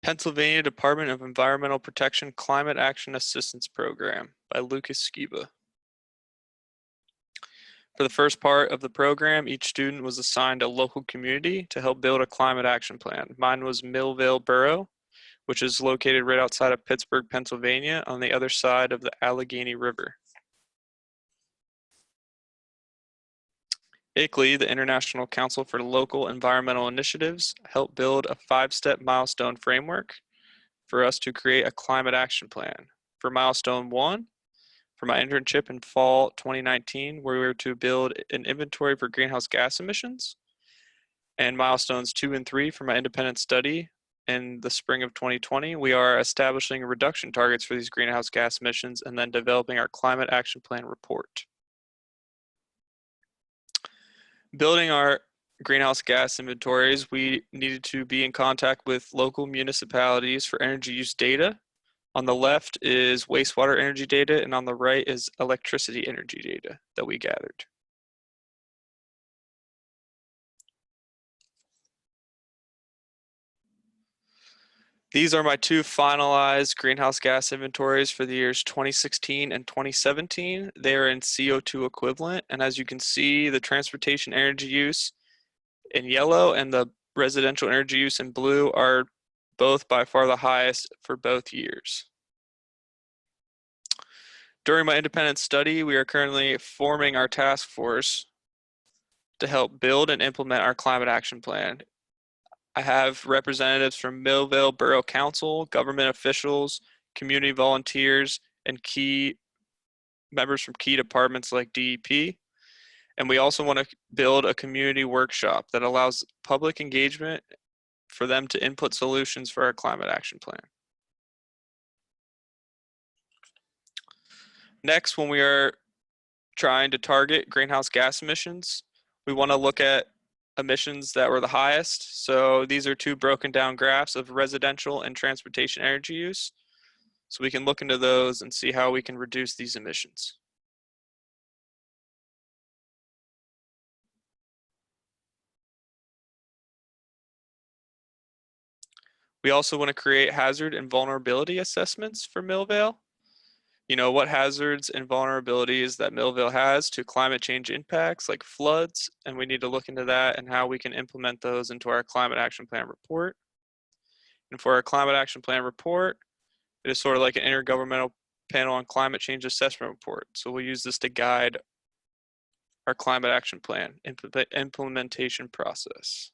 Pennsylvania Department of Environmental Protection Climate Action Assistance Program by Lucas Skiba. For the first part of the program, each student was assigned a local community to help build a climate action plan. Mine was Millvale Borough, which is located right outside of Pittsburgh, Pennsylvania, on the other side of the Allegheny River. ICLEI, the International Council for Local Environmental Initiatives, helped build a 5-step milestone framework for us to create a climate action plan. For milestone 1, for my internship in fall 2019, where we were to build an inventory for greenhouse gas emissions, and milestones 2 and 3 for my independent study in the spring of 2020, we are establishing reduction targets for these greenhouse gas emissions and then developing our climate action plan report. Building our greenhouse gas inventories, we needed to be in contact with local municipalities for energy use data. On the left is wastewater energy data, and on the right is electricity energy data that we gathered. These are my 2 finalized greenhouse gas inventories for the years 2016 and 2017. They are in CO2 equivalent, and as you can see, the transportation energy use in yellow and the residential energy use in blue are both by far the highest for both years. During my independent study, we are currently forming our task force to help build and implement our climate action plan. I have representatives from Millvale Borough Council, government officials, community volunteers, and key members from key departments like DEP. And we also want to build a community workshop that allows public engagement for them to input solutions for our climate action plan. Next, when we are trying to target greenhouse gas emissions, we want to look at emissions that were the highest. So these are 2 broken down graphs of residential and transportation energy use. So we can look into those and see how we can reduce these emissions. We also want to create hazard and vulnerability assessments for Millvale. You know, what hazards and vulnerabilities that Millvale has to climate change impacts like floods, and we need to look into that and how we can implement those into our climate action plan report. And for our climate action plan report, it is sort of like an intergovernmental panel on climate change assessment report. So we'll use this to guide our climate action plan implementation process.